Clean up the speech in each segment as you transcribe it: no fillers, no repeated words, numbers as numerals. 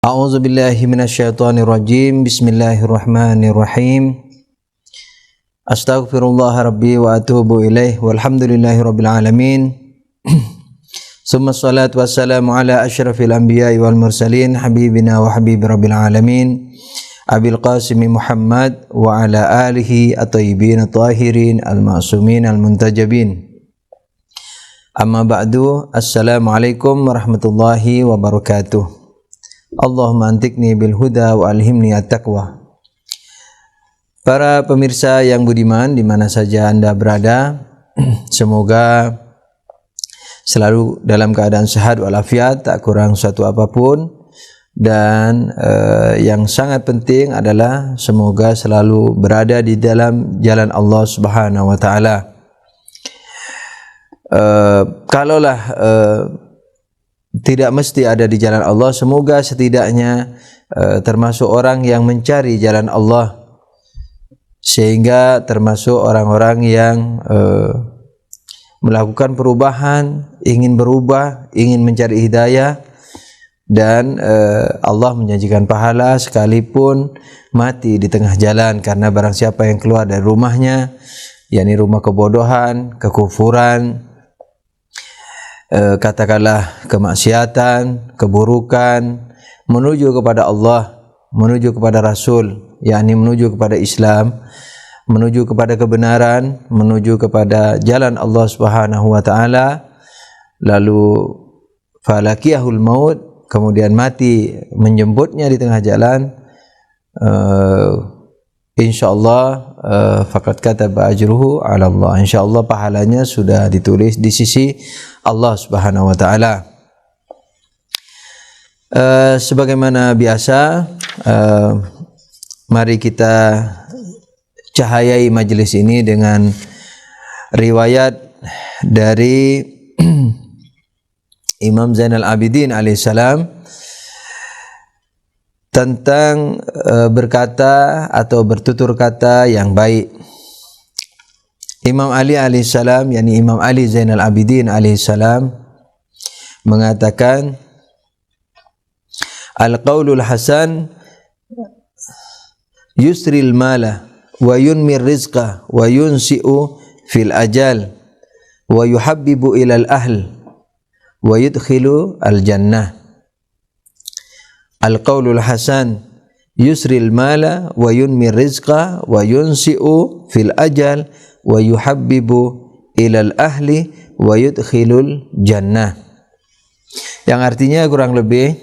A'udzu billahi minasyaitonir rajim. Bismillahirrahmanirrahim. Astaghfirullah rabbi wa atubu ilaih. Walhamdulillahi rabbil alamin. Summa salatu wassalamu ala asyrafil anbiya'i wal mursalin habibina wa habibi rabbil alamin Abil Qasim Muhammad wa ala alihi at-tayyibin at-tahirin al-ma'sumin al-muntajabin. Amma ba'du. Assalamualaikum warahmatullahi wabarakatuh. Allahumma antikni bil huda wa alhimni at-taqwa. Para pemirsa yang budiman di mana saja Anda berada, semoga selalu dalam keadaan sehat walafiat, tak kurang suatu apapun, dan yang sangat penting adalah semoga selalu berada di dalam jalan Allah Subhanahu wa taala. Kalaulah tidak mesti ada di jalan Allah, semoga setidaknya termasuk orang yang mencari jalan Allah, sehingga termasuk orang-orang yang melakukan perubahan, ingin berubah, ingin mencari hidayah, dan Allah menjanjikan pahala sekalipun mati di tengah jalan. Karena barang siapa yang keluar dari rumahnya, yakni rumah kebodohan, kekufuran, katakanlah kemaksiatan, keburukan, menuju kepada Allah, menuju kepada Rasul, yakni menuju kepada Islam, menuju kepada kebenaran, menuju kepada jalan Allah Subhanahu wa taala, lalu falakiyahul maut, kemudian mati menjemputnya di tengah jalan, insyaallah faqad kataba ajruhu ala Allah. Insyaallah pahalanya sudah ditulis di sisi Allah Subhanahu wa taala. Sebagaimana biasa, mari kita cahayai majelis ini dengan riwayat dari Imam Zainal Abidin alaihissalam tentang berkata atau bertutur kata yang baik. Imam Ali alaihissalam, yakni Imam Ali Zainal Abidin alaihissalam, mengatakan, al-qaulul hasan yusril mala wa yunmir rizqa wa yunsi'u fil ajal wa yuhabbibu ilal ahl wa yudkhilu al jannah. Al-qaulul hasan yusril mala wa yunmir rizqa wa yunsi'u fil ajal wa yuhabbibu ilal ahli wa yudkhilul jannah. Yang artinya kurang lebih,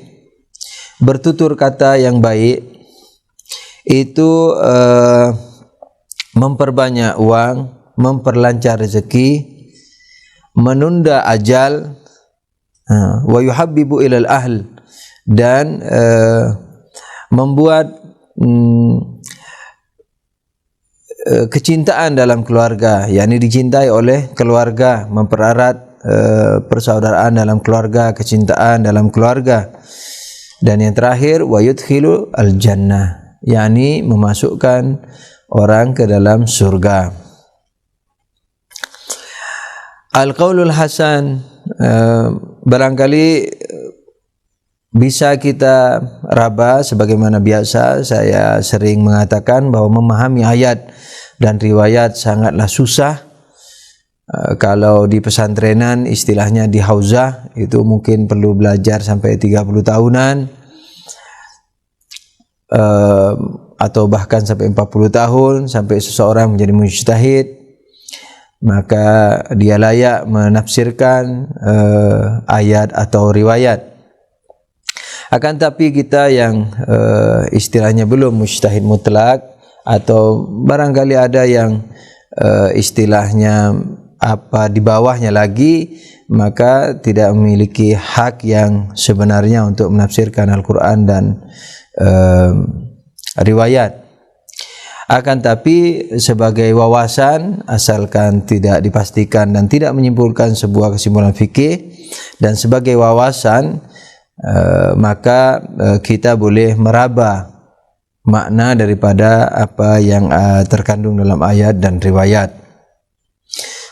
bertutur kata yang baik itu memperbanyak uang, memperlancar rezeki, menunda ajal, wa yuhabbibu ilal ahl, dan membuat kecintaan dalam keluarga, yakni dicintai oleh keluarga, mempererat persaudaraan dalam keluarga, kecintaan dalam keluarga. Dan yang terakhir, wa yudkhilu al jannah, yakni memasukkan orang ke dalam surga. Al-qaulul hasan barangkali bisa kita raba sebagaimana biasa. Saya sering mengatakan bahwa memahami ayat dan riwayat sangatlah susah. Kalau di pesantrenan istilahnya di hauzah, itu mungkin perlu belajar sampai 30 tahunan, atau bahkan sampai 40 tahun sampai seseorang menjadi mujtahid, maka dia layak menafsirkan ayat atau riwayat. Akan tapi kita yang istilahnya belum mujtahid mutlak, atau barangkali ada yang istilahnya di bawahnya lagi, maka tidak memiliki hak yang sebenarnya untuk menafsirkan Al-Quran dan riwayat. Akan tapi sebagai wawasan, asalkan tidak dipastikan dan tidak menyimpulkan sebuah kesimpulan fikih, dan sebagai wawasan, maka kita boleh meraba makna daripada apa yang terkandung dalam ayat dan riwayat.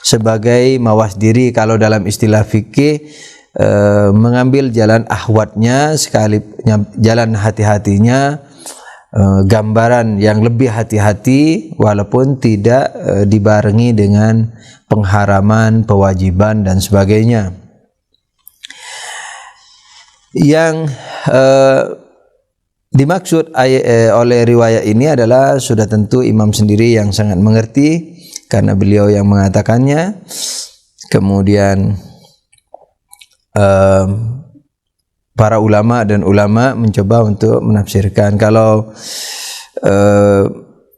Sebagai mawas diri, kalau dalam istilah fikih mengambil jalan ahwatnya, sekali jalan hati-hatinya, gambaran yang lebih hati-hati walaupun tidak dibarengi dengan pengharaman, kewajiban dan sebagainya. Yang dimaksud oleh riwayat ini adalah sudah tentu imam sendiri yang sangat mengerti karena beliau yang mengatakannya. Kemudian para ulama mencoba untuk menafsirkan. Kalau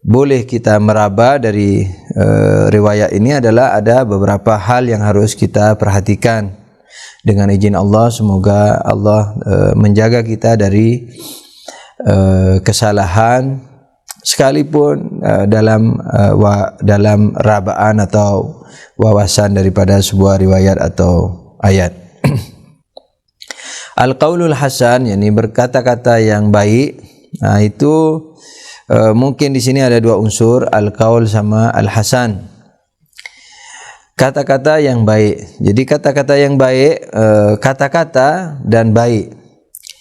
boleh kita meraba dari riwayat ini adalah ada beberapa hal yang harus kita perhatikan. Dengan izin Allah, semoga Allah menjaga kita dari kesalahan sekalipun dalam rabaan atau wawasan daripada sebuah riwayat atau ayat. Al-qaulul hasan, yakni berkata-kata yang baik. Nah, itu mungkin di sini ada dua unsur, al-qaul sama al-hasan. Kata-kata yang baik. Jadi kata-kata yang baik, kata-kata dan baik.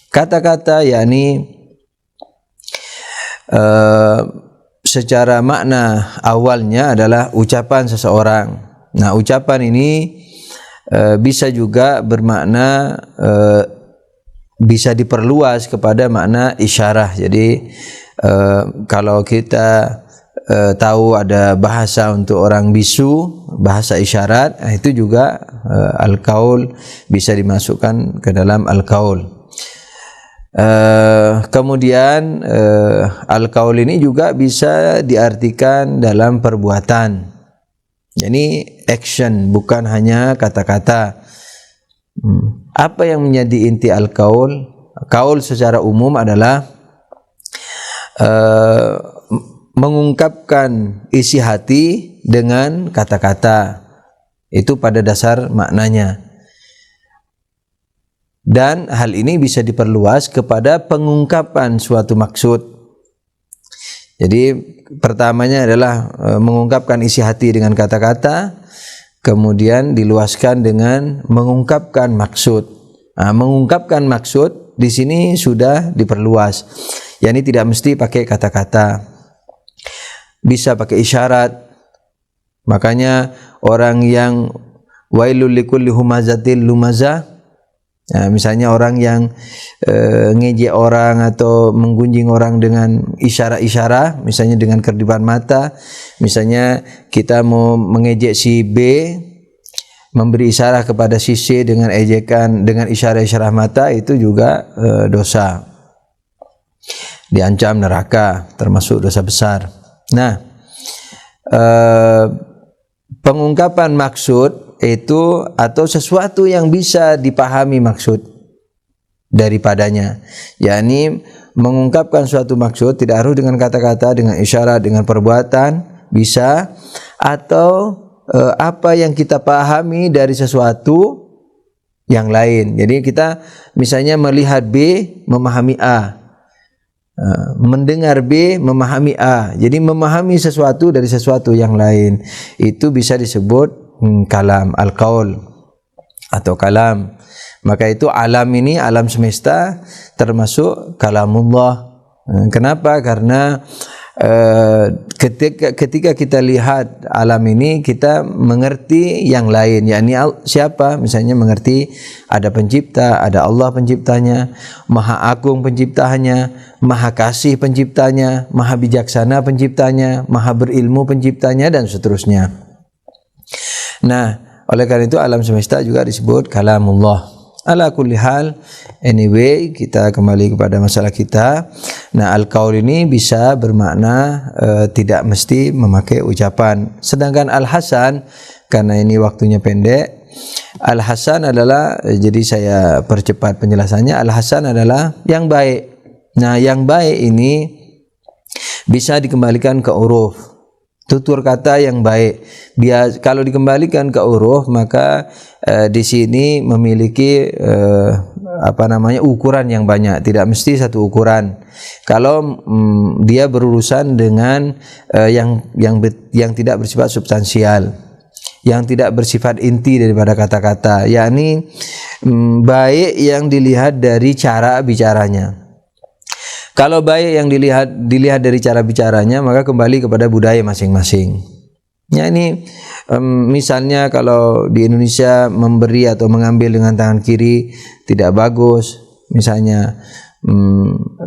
Kata-kata yakni secara makna awalnya adalah ucapan seseorang. Nah, ucapan ini bisa juga bermakna bisa diperluas kepada makna isyarah. Jadi kalau kita tahu ada bahasa untuk orang bisu, bahasa isyarat, itu juga al-qaul bisa dimasukkan ke dalam al-qaul. Kemudian al-qaul ini juga bisa diartikan dalam perbuatan. Jadi action, bukan hanya kata-kata. Apa yang menjadi inti al-qaul? Qaul secara umum adalah mengungkapkan isi hati dengan kata-kata. Itu pada dasar maknanya. Dan hal ini bisa diperluas kepada pengungkapan suatu maksud. Jadi pertamanya adalah mengungkapkan isi hati dengan kata-kata, kemudian diluaskan dengan mengungkapkan maksud. Nah, mengungkapkan maksud di sini sudah diperluas. Yani tidak mesti pakai kata-kata. Bisa pakai isyarat. Makanya orang yang wailul likulli humazatil lumazah, nah, misalnya orang yang ngejek orang atau menggunjing orang dengan isyarat-isyarat, misalnya dengan kedipan mata. Misalnya kita mau mengejek si B, memberi isyarat kepada si C dengan ejekan, dengan isyarat-isyarat mata, itu juga dosa, diancam neraka, termasuk dosa besar. Nah, pengungkapan maksud itu atau sesuatu yang bisa dipahami maksud daripadanya, yakni mengungkapkan suatu maksud tidak harus dengan kata-kata, dengan isyarat, dengan perbuatan bisa, atau apa yang kita pahami dari sesuatu yang lain. Jadi kita misalnya melihat B, memahami A. Mendengar B, memahami A. Jadi memahami sesuatu dari sesuatu yang lain, itu bisa disebut kalam, al-qaul atau kalam. Maka itu alam ini, alam semesta, termasuk kalamullah. Kenapa? Karena ketika kita lihat alam ini, kita mengerti yang lain, yakni siapa? Misalnya mengerti ada pencipta, ada Allah penciptanya, maha agung penciptanya, maha kasih penciptanya, maha bijaksana penciptanya, maha berilmu penciptanya, dan seterusnya. Nah, oleh karena itu alam semesta juga disebut kalamullah. Ala kulli hal, anyway, kita kembali kepada masalah kita. Nah, al-qaul ini bisa bermakna tidak mesti memakai ucapan. Sedangkan al-hasan, karena ini waktunya pendek, al-hasan adalah, jadi saya percepat penjelasannya, al-hasan adalah yang baik. Nah, yang baik ini bisa dikembalikan ke uruf, tutur kata yang baik. Kalau dikembalikan ke uruf, maka di sini memiliki ukuran yang banyak, tidak mesti satu ukuran. Kalau dia berurusan dengan yang tidak bersifat substansial, yang tidak bersifat inti daripada kata-kata, yakni baik yang dilihat dari cara bicaranya. Kalau baik yang dilihat dari cara bicaranya, maka kembali kepada budaya masing-masing. Ya, ini misalnya kalau di Indonesia memberi atau mengambil dengan tangan kiri tidak bagus, misalnya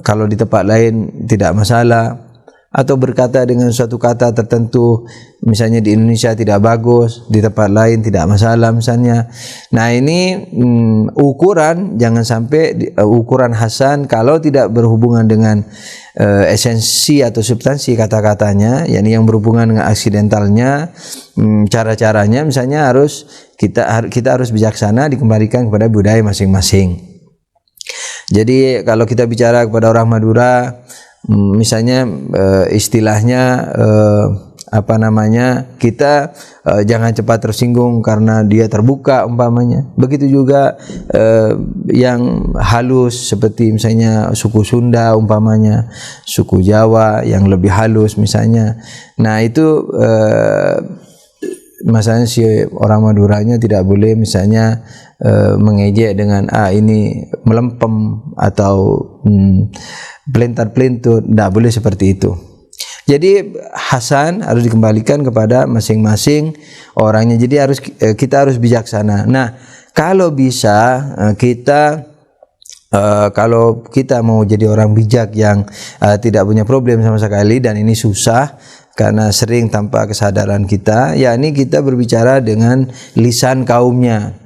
kalau di tempat lain tidak masalah, atau berkata dengan suatu kata tertentu misalnya di Indonesia tidak bagus, di tempat lain tidak masalah misalnya. Nah, ini ukuran, jangan sampai ukuran hasan kalau tidak berhubungan dengan esensi atau substansi kata-katanya, yakni yang berhubungan dengan aksidentalnya, cara-caranya misalnya kita harus bijaksana, dikembalikan kepada budaya masing-masing. Jadi kalau kita bicara kepada orang Madura, misalnya istilahnya kita jangan cepat tersinggung karena dia terbuka umpamanya. Begitu juga yang halus seperti misalnya suku Sunda umpamanya, suku Jawa yang lebih halus misalnya. Nah, itu misalnya si orang Maduranya tidak boleh misalnya mengejek dengan ini melempem atau pelintar-pelintut, tidak boleh seperti itu. Jadi hasan harus dikembalikan kepada masing-masing orangnya. Jadi kita harus bijaksana. Nah, kalau bisa kalau kita mau jadi orang bijak yang tidak punya problem sama sekali, dan ini susah karena sering tanpa kesadaran kita, yakni kita berbicara dengan lisan kaumnya.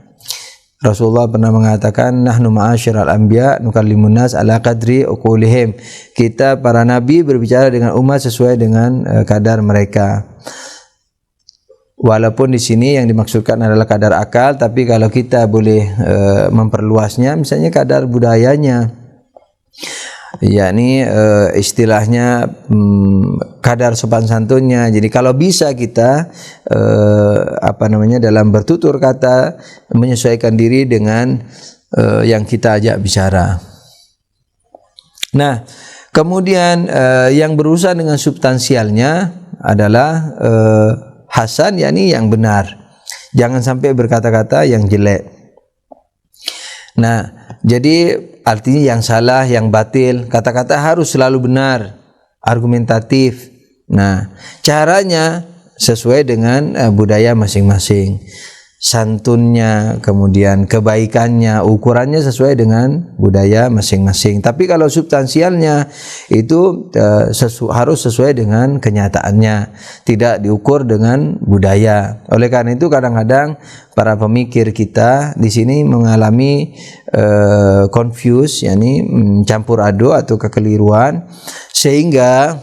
Rasulullah pernah mengatakan, nahnu ma'asyiral anbiya nukallimun nas ala qadri uqulihim. Kita para nabi berbicara dengan umat sesuai dengan kadar mereka. Walaupun di sini yang dimaksudkan adalah kadar akal, tapi kalau kita boleh memperluasnya, misalnya kadar budayanya, yakni istilahnya kadar sopan santunnya. Jadi kalau bisa kita dalam bertutur kata menyesuaikan diri dengan yang kita ajak bicara. Nah, kemudian yang berurusan dengan substansialnya adalah hasan, yakni yang benar. Jangan sampai berkata-kata yang jelek. Nah, jadi artinya yang salah, yang batil, kata-kata harus selalu benar, argumentatif. Nah, caranya sesuai dengan budaya masing-masing. Santunnya, kemudian kebaikannya, ukurannya sesuai dengan budaya masing-masing. Tapi kalau substansialnya itu harus sesuai dengan kenyataannya, tidak diukur dengan budaya. Oleh karena itu kadang-kadang para pemikir kita di sini mengalami confuse, yakni campur aduk atau kekeliruan, sehingga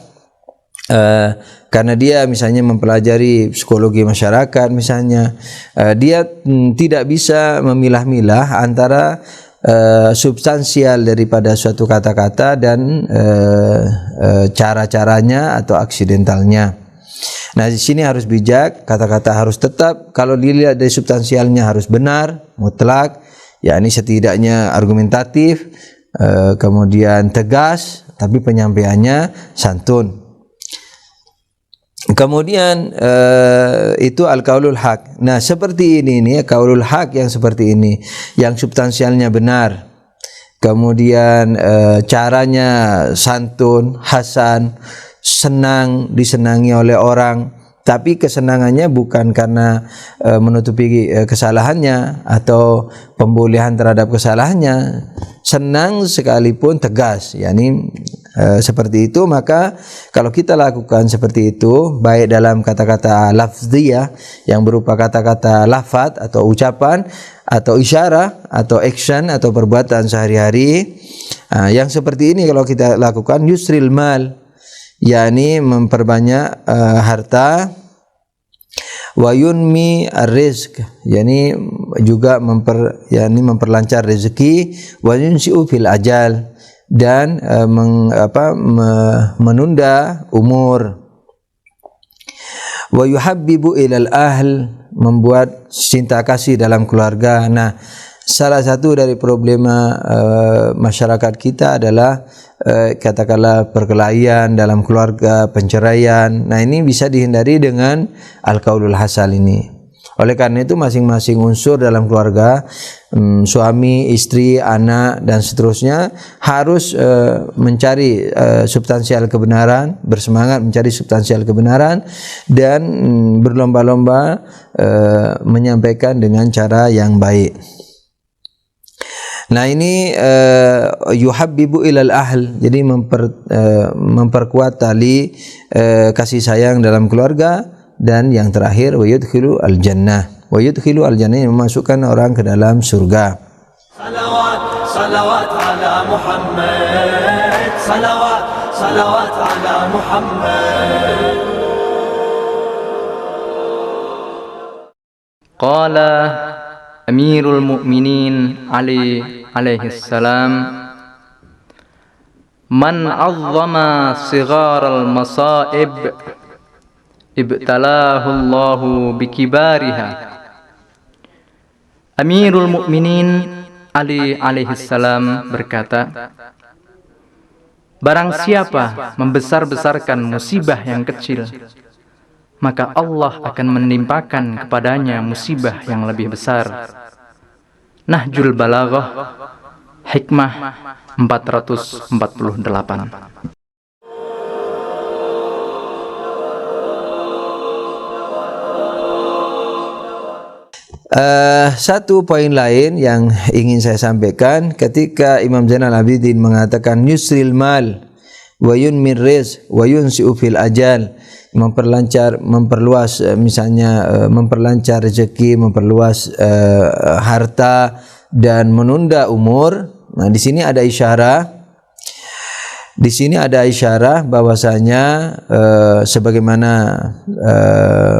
karena dia misalnya mempelajari psikologi masyarakat misalnya, dia tidak bisa memilah-milah antara substansial daripada suatu kata-kata dan cara-caranya atau aksidentalnya. Nah, di sini harus bijak, kata-kata harus tetap kalau dilihat dari substansialnya harus benar, mutlak, yakni setidaknya argumentatif, kemudian tegas, tapi penyampaiannya santun. Kemudian itu al-qaulul haq. Nah, seperti ini nih, qaulul haq yang seperti ini, yang substansialnya benar. Kemudian caranya santun, hasan, senang disenangi oleh orang, tapi kesenangannya bukan karena menutupi kesalahannya atau pembolehan terhadap kesalahannya. Senang sekalipun tegas, yakni seperti itu. Maka kalau kita lakukan seperti itu, baik dalam kata-kata lafziyah yang berupa kata-kata lafaz atau ucapan, atau isyarah, atau action, atau perbuatan sehari-hari, yang seperti ini kalau kita lakukan, yusril mal, yakni memperbanyak harta, wa yunmi ar-rizq, yakni juga memperlancar rezeki, wa yunsi'u fil ajal, dan menunda umur, wa yuhabbibu ilal ahl, membuat cinta kasih dalam keluarga. Nah, salah satu dari problema masyarakat kita adalah katakanlah perkelahian dalam keluarga, penceraian. Nah, ini bisa dihindari dengan al-qaulul hasan ini. Oleh karena itu masing-masing unsur dalam keluarga, suami, istri, anak dan seterusnya harus mencari substansial kebenaran, bersemangat mencari substansial kebenaran dan berlomba-lomba menyampaikan dengan cara yang baik. Nah ini yuhabbibu ilal ahl, jadi memperkuat tali kasih sayang dalam keluarga. Dan yang terakhir wa yudkhilu al-jannah. Wa yudkhilu al-jannah, yang memasukkan orang ke dalam surga. Salawat salawat ala Muhammad. Salawat salawat ala Muhammad. Qala Amirul Mu'minin Ali alaihi salam, man 'azzama sigharal masaib ibtalahu Allahu bikibariha. Amirul Mukminin Ali alaihi salam berkata, barang siapa membesar-besarkan musibah yang kecil, maka Allah akan menimpakan kepadanya musibah yang lebih besar. Nahjul Balaghah, hikmah 448. Satu poin lain yang ingin saya sampaikan, ketika Imam Zainal Abidin mengatakan yusril mal wa yunmir rizq wa yunsi'u fil ajal, memperluas misalnya memperlancar rezeki, memperluas harta dan menunda umur. Nah, di sini ada isyarat. Di sini ada isyarat bahwasanya sebagaimana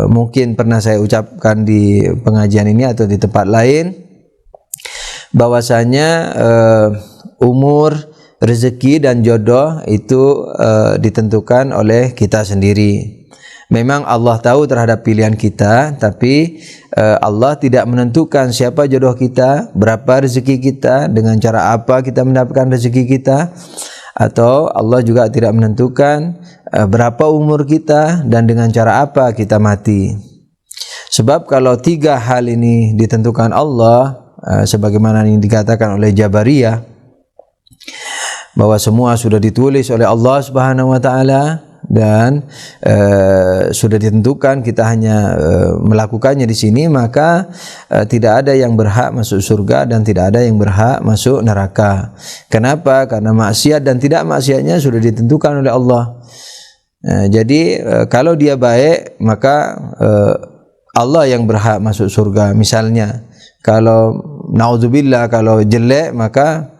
mungkin pernah saya ucapkan di pengajian ini atau di tempat lain, bahwasanya umur, rezeki dan jodoh itu ditentukan oleh kita sendiri. Memang Allah tahu terhadap pilihan kita, tapi Allah tidak menentukan siapa jodoh kita, berapa rezeki kita, dengan cara apa kita mendapatkan rezeki kita. Atau Allah juga tidak menentukan berapa umur kita dan dengan cara apa kita mati. Sebab kalau tiga hal ini ditentukan Allah, sebagaimana yang dikatakan oleh Jabariyah, bahwa semua sudah ditulis oleh Allah Subhanahu wa taala dan sudah ditentukan, kita hanya melakukannya di sini, maka tidak ada yang berhak masuk surga dan tidak ada yang berhak masuk neraka. Kenapa? Karena maksiat dan tidak maksiatnya sudah ditentukan oleh Allah. Jadi kalau dia baik, maka Allah yang berhak masuk surga. Misalnya kalau naudzubillah, kalau jelek, maka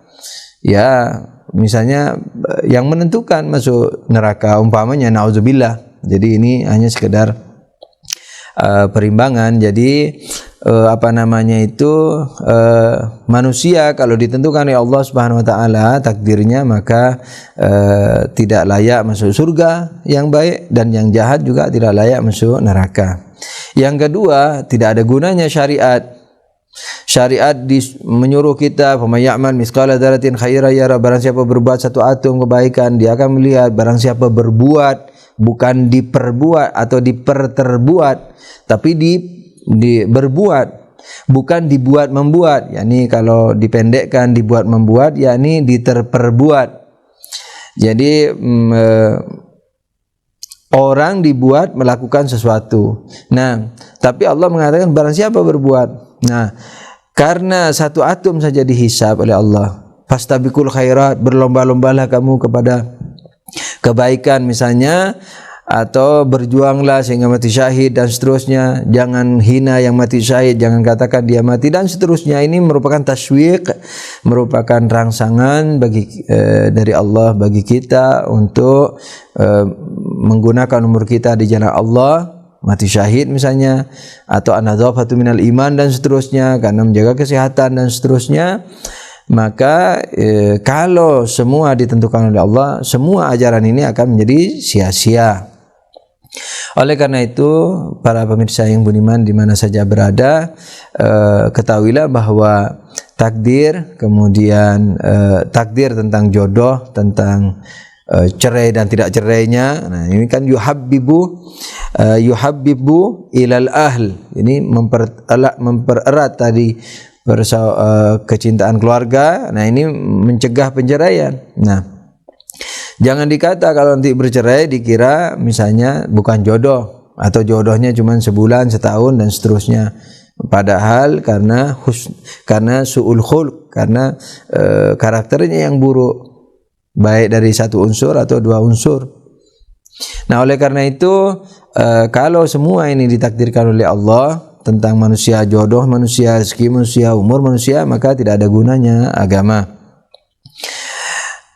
ya misalnya yang menentukan masuk neraka, umpamanya naudzubillah. Jadi ini hanya sekedar perimbangan. Jadi manusia kalau ditentukan oleh Allah Subhanahu wa taala takdirnya, maka tidak layak masuk surga yang baik, dan yang jahat juga tidak layak masuk neraka. Yang kedua, tidak ada gunanya syariat. Syariat menyuruh kita, "Faman ya'mal mithqala dzarratin khairan yara", barang siapa berbuat satu atom kebaikan dia akan melihat. Barang siapa berbuat, bukan diperbuat atau diperterbuat, tapi berbuat, bukan dibuat membuat. Yakni kalau dipendekkan dibuat membuat, yakni diterperbuat. Jadi orang dibuat melakukan sesuatu. Nah, tapi Allah mengatakan barang siapa berbuat. Nah, karena satu atom saja dihisab oleh Allah, fastabiqul khairat, berlomba-lombalah kamu kepada kebaikan misalnya, atau berjuanglah sehingga mati syahid dan seterusnya. Jangan hina yang mati syahid, jangan katakan dia mati dan seterusnya. Ini merupakan taswiq, merupakan rangsangan dari Allah bagi kita untuk menggunakan umur kita di jalan Allah, mati syahid misalnya, atau an-nadzafatu minal iman dan seterusnya, karena menjaga kesehatan dan seterusnya. Maka kalau semua ditentukan oleh Allah, semua ajaran ini akan menjadi sia-sia. Oleh karena itu, para pemirsa yang budiman di mana saja berada, ketahuilah bahwa takdir, kemudian takdir tentang jodoh, tentang cerai dan tidak cerainya. Nah, ini kan yuhabbibu ilal ahl. Ini mempererat tadi kecintaan keluarga. Nah, ini mencegah penceraian. Nah, jangan dikata kalau nanti bercerai dikira misalnya bukan jodoh atau jodohnya cuma sebulan, setahun dan seterusnya. Padahal karena su'ul khulq, karena karakternya yang buruk, baik dari satu unsur atau dua unsur. Nah, oleh karena itu kalau semua ini ditakdirkan oleh Allah tentang manusia, jodoh manusia, rezeki manusia, umur manusia, maka tidak ada gunanya agama.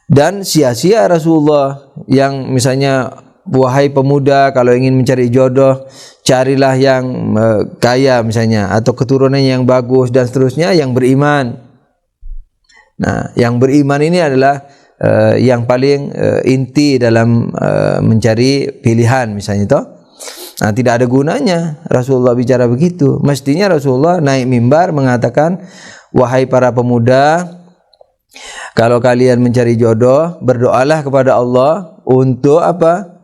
Dan sia-sia Rasulullah yang misalnya, wahai pemuda, kalau ingin mencari jodoh, carilah yang kaya misalnya, atau keturunannya yang bagus dan seterusnya, yang beriman. Nah, yang beriman ini adalah yang paling inti dalam mencari pilihan misalnya toh. Nah, tidak ada gunanya Rasulullah bicara begitu. Mestinya Rasulullah naik mimbar mengatakan, wahai para pemuda, kalau kalian mencari jodoh, berdoalah kepada Allah untuk apa?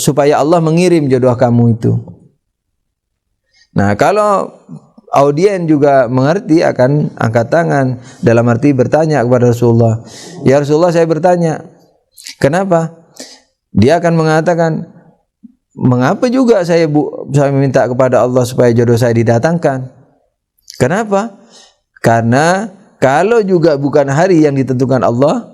Supaya Allah mengirim jodoh kamu itu. Nah, kalau audien juga mengerti akan angkat tangan, dalam arti bertanya kepada Rasulullah, ya Rasulullah, saya bertanya, kenapa? Dia akan mengatakan, mengapa juga saya meminta kepada Allah supaya jodoh saya didatangkan? Kenapa? Karena kalau juga bukan hari yang ditentukan Allah,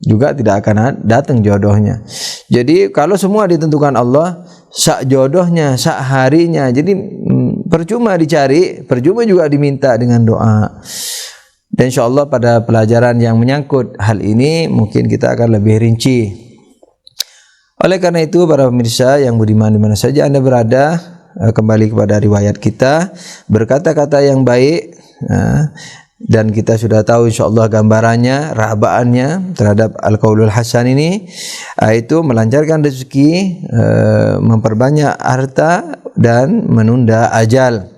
juga tidak akan datang jodohnya. Jadi kalau semua ditentukan Allah, sak jodohnya, sak harinya, jadi percuma dicari, percuma juga diminta dengan doa. Dan insyaallah pada pelajaran yang menyangkut hal ini mungkin kita akan lebih rinci. Oleh karena itu, para pemirsa yang budiman di mana saja Anda berada, kembali kepada riwayat kita, berkata-kata yang baik, dan kita sudah tahu insyaallah gambarannya, rabaannya terhadap al-qaulul hasan ini, itu melancarkan rezeki, memperbanyak harta dan menunda ajal.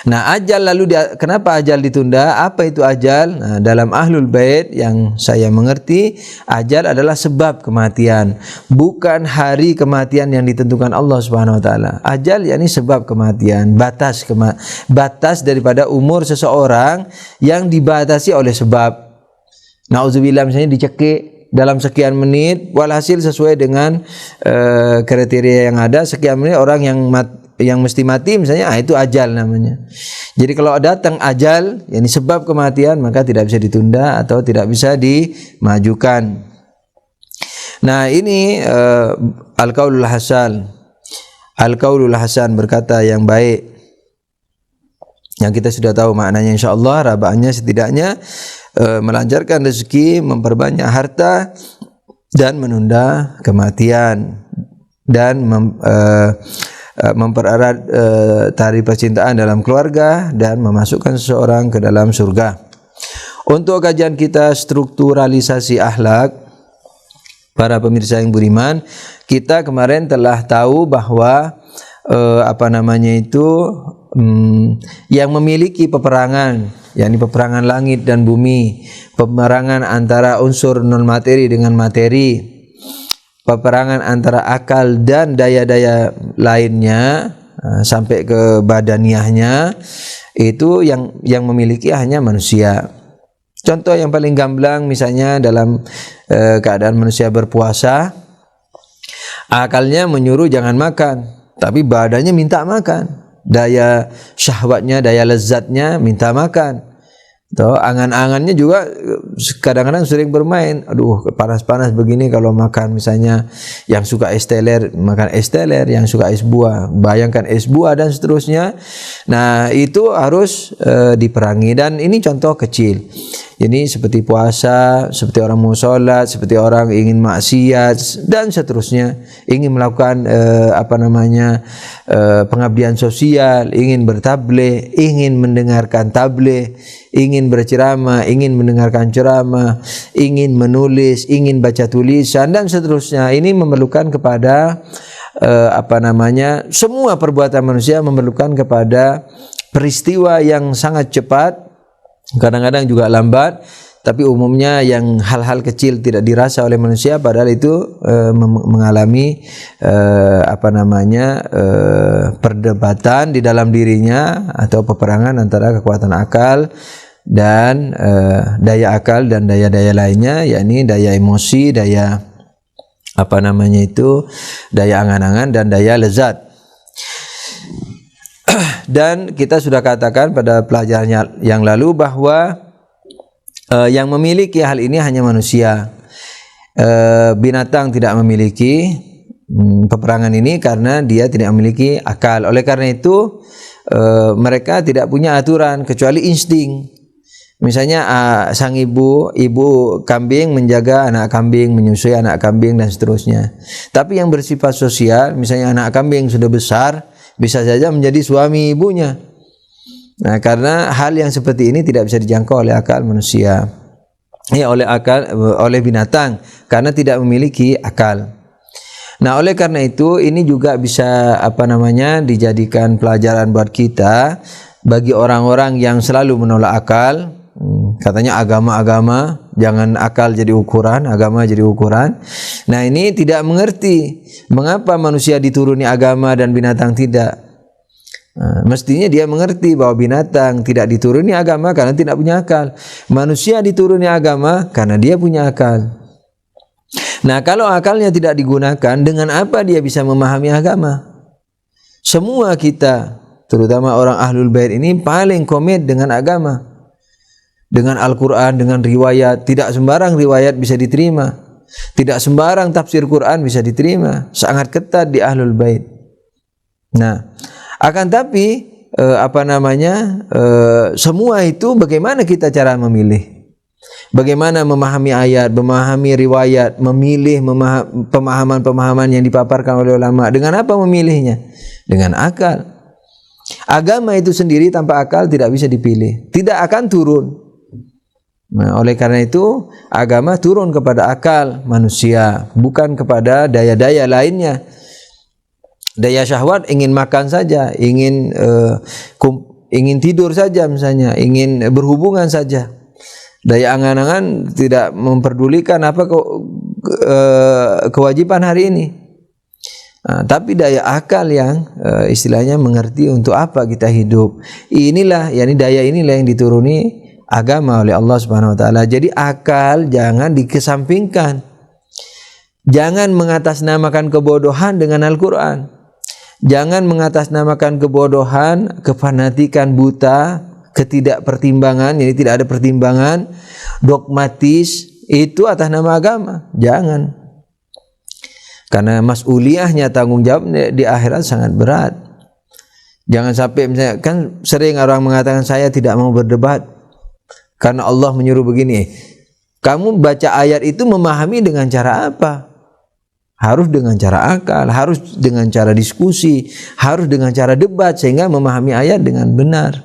Nah, ajal lalu kenapa ajal ditunda? Apa itu ajal? Nah, dalam Ahlul Bait yang saya mengerti, ajal adalah sebab kematian, bukan hari kematian yang ditentukan Allah Subhanahu wa taala. Ajal yakni sebab kematian, batas daripada umur seseorang yang dibatasi oleh sebab. Nauzubillah, misalnya dicekik dalam sekian menit, walhasil sesuai dengan kriteria yang ada, sekian menit orang yang mesti mati misalnya, itu ajal namanya. Jadi kalau datang ajal, yakni sebab kematian, maka tidak bisa ditunda atau tidak bisa dimajukan. Nah, ini al-qaulul hasan. Al-qaulul hasan, berkata yang baik, yang kita sudah tahu maknanya insyaallah. Rabaannya setidaknya melancarkan rezeki, memperbanyak harta dan menunda kematian, dan mempererat tali percintaan dalam keluarga dan memasukkan seseorang ke dalam surga. Untuk kajian kita strukturalisasi akhlak, para pemirsa yang beriman, kita kemarin telah tahu bahwa yang memiliki peperangan, yakni peperangan langit dan bumi, peperangan antara unsur non materi dengan materi, peperangan antara akal dan daya-daya lainnya sampai ke badaniahnya, itu yang memiliki hanya manusia. Contoh yang paling gamblang misalnya dalam keadaan manusia berpuasa, akalnya menyuruh jangan makan, tapi badannya minta makan. Daya syahwatnya, daya lezatnya minta makan. Angan-angannya juga kadang-kadang sering bermain. Aduh, panas-panas begini, kalau makan misalnya yang suka es teler, makan es teler, yang suka es buah, bayangkan es buah dan seterusnya. Nah, itu harus diperangi, dan ini contoh kecil. Ini seperti puasa, seperti orang mau sholat, seperti orang ingin maksiat dan seterusnya, ingin melakukan pengabdian sosial, ingin bertabligh, ingin mendengarkan tabligh, ingin berceramah, ingin mendengarkan ceramah, ingin menulis, ingin baca tulisan dan seterusnya. Ini memerlukan kepada semua perbuatan manusia memerlukan kepada peristiwa yang sangat cepat, kadang-kadang juga lambat, Tapi umumnya yang hal-hal kecil tidak dirasa oleh manusia, padahal itu mengalami perdebatan di dalam dirinya atau peperangan antara kekuatan akal dan daya akal dan daya-daya lainnya, yakni daya emosi, daya daya angan-angan dan daya lezat. Dan kita sudah katakan pada pelajaran yang lalu bahwa yang memiliki hal ini hanya manusia. Binatang tidak memiliki peperangan ini karena dia tidak memiliki akal. Oleh karena itu mereka tidak punya aturan kecuali insting. Misalnya sang ibu kambing menjaga anak kambing, menyusui anak kambing dan seterusnya. Tapi yang bersifat sosial, misalnya anak kambing sudah besar, bisa saja menjadi suami ibunya. Nah, karena hal yang seperti ini tidak bisa dijangkau oleh akal manusia. Oleh binatang karena tidak memiliki akal. Nah, oleh karena itu ini juga bisa dijadikan pelajaran buat kita bagi orang-orang yang selalu menolak akal. Katanya agama jangan akal jadi ukuran, agama jadi ukuran. Nah, ini tidak mengerti mengapa manusia dituruni agama dan binatang tidak. Mestinya dia mengerti bahwa binatang tidak dituruni agama karena tidak punya akal. Manusia dituruni agama karena dia punya akal. Nah, kalau akalnya tidak digunakan, dengan apa dia bisa memahami agama? Semua kita, terutama orang ahlul bait ini paling komit dengan agama. Dengan Al-Quran, dengan riwayat. Tidak sembarang riwayat bisa diterima. Tidak sembarang tafsir Quran bisa diterima. Sangat ketat di ahlul bait. Nah, akan tapi semua itu bagaimana kita cara memilih? Bagaimana memahami ayat, memahami riwayat, memilih pemahaman-pemahaman yang dipaparkan oleh ulama? Dengan apa memilihnya? Dengan akal. Agama itu sendiri tanpa akal tidak bisa dipilih, tidak akan turun. Nah, oleh karena itu agama turun kepada akal manusia, bukan kepada daya-daya lainnya. Daya syahwat ingin makan saja, ingin tidur saja misalnya, ingin berhubungan saja. Daya angan-angan tidak memperdulikan apa kewajiban hari ini. Nah, tapi daya akal yang istilahnya mengerti untuk apa kita hidup. Daya inilah yang dituruni agama oleh Allah Subhanahu wa taala. Jadi akal jangan dikesampingkan. Jangan mengatasnamakan kebodohan dengan Al-Qur'an. Jangan mengatasnamakan kebodohan, kefanatikan buta, ketidakpertimbangan, jadi tidak ada pertimbangan, dogmatis itu atas nama agama. Jangan. Karena mas'uliyahnya, tanggung jawab di akhirat sangat berat. Jangan sampai misalnya, kan sering orang mengatakan saya tidak mau berdebat karena Allah menyuruh begini. Kamu baca ayat itu memahami dengan cara apa? Harus dengan cara akal, harus dengan cara diskusi, harus dengan cara debat sehingga memahami ayat dengan benar.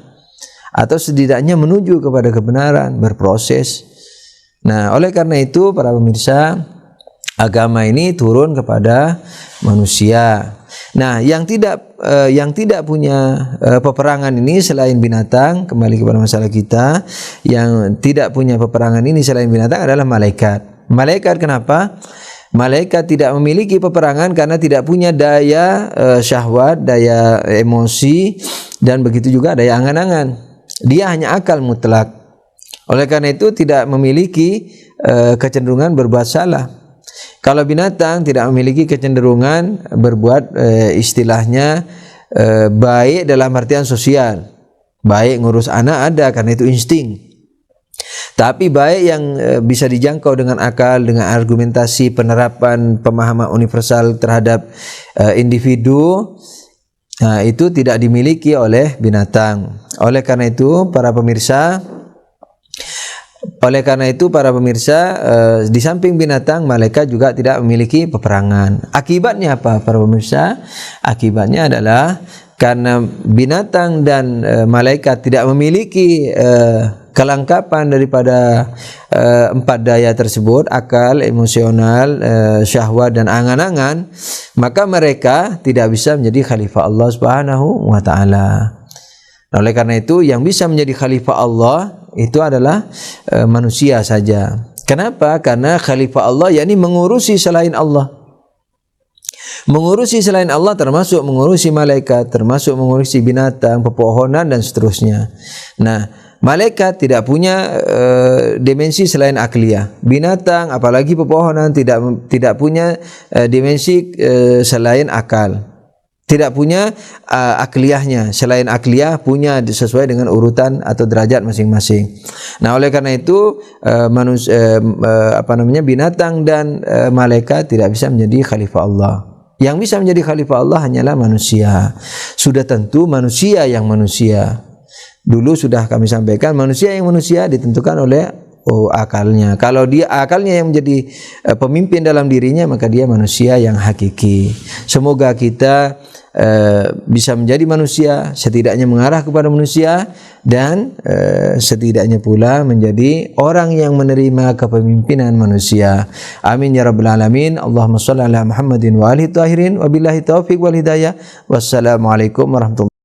Atau setidaknya menuju kepada kebenaran, berproses. Nah, oleh karena itu para pemirsa, agama ini turun kepada manusia. Nah, yang tidak punya peperangan ini selain binatang, kembali kepada masalah kita, yang tidak punya peperangan ini selain binatang adalah malaikat. Malaikat kenapa? Malaikat tidak memiliki peperangan karena tidak punya daya syahwat, daya emosi, dan begitu juga daya angan-angan. Dia hanya akal mutlak. Oleh karena itu tidak memiliki kecenderungan berbuat salah. Kalau binatang tidak memiliki kecenderungan berbuat istilahnya baik dalam artian sosial. Baik ngurus anak ada karena itu insting. Tapi baik yang bisa dijangkau dengan akal, dengan argumentasi, penerapan pemahaman universal terhadap individu, nah, itu tidak dimiliki oleh binatang. Oleh karena itu para pemirsa, di samping binatang, malaikat juga tidak memiliki peperangan. Akibatnya apa para pemirsa? Akibatnya adalah karena binatang dan malaikat tidak memiliki kelengkapan daripada empat daya tersebut, akal, emosional, syahwat dan angan-angan, maka mereka tidak bisa menjadi khalifah Allah Subhanahu wa taala. Nah, oleh karena itu yang bisa menjadi khalifah Allah itu adalah manusia saja. Kenapa? Karena khalifah Allah yakni mengurusi selain Allah. Mengurusi selain Allah termasuk mengurusi malaikat, termasuk mengurusi binatang, pepohonan dan seterusnya. Nah, malaikat tidak punya dimensi selain akliyah. Binatang apalagi pepohonan tidak punya dimensi selain akal. Tidak punya akliyahnya. Selain akliyah punya sesuai dengan urutan atau derajat masing-masing. Nah, oleh karena itu binatang dan malaikat tidak bisa menjadi khalifah Allah. Yang bisa menjadi khalifah Allah hanyalah manusia. Sudah tentu manusia yang manusia. Dulu sudah kami sampaikan manusia yang manusia ditentukan oleh akalnya. Kalau dia akalnya yang menjadi pemimpin dalam dirinya, maka dia manusia yang hakiki. Semoga kita bisa menjadi manusia, setidaknya mengarah kepada manusia, dan setidaknya pula menjadi orang yang menerima kepemimpinan manusia. Amin ya rabbal alamin. Allahumma shalli ala Muhammadin wa alihi tahirin. Wabillahi taufiq wal hidayah. Wassalamualaikum warahmatullahi wabarakatuh.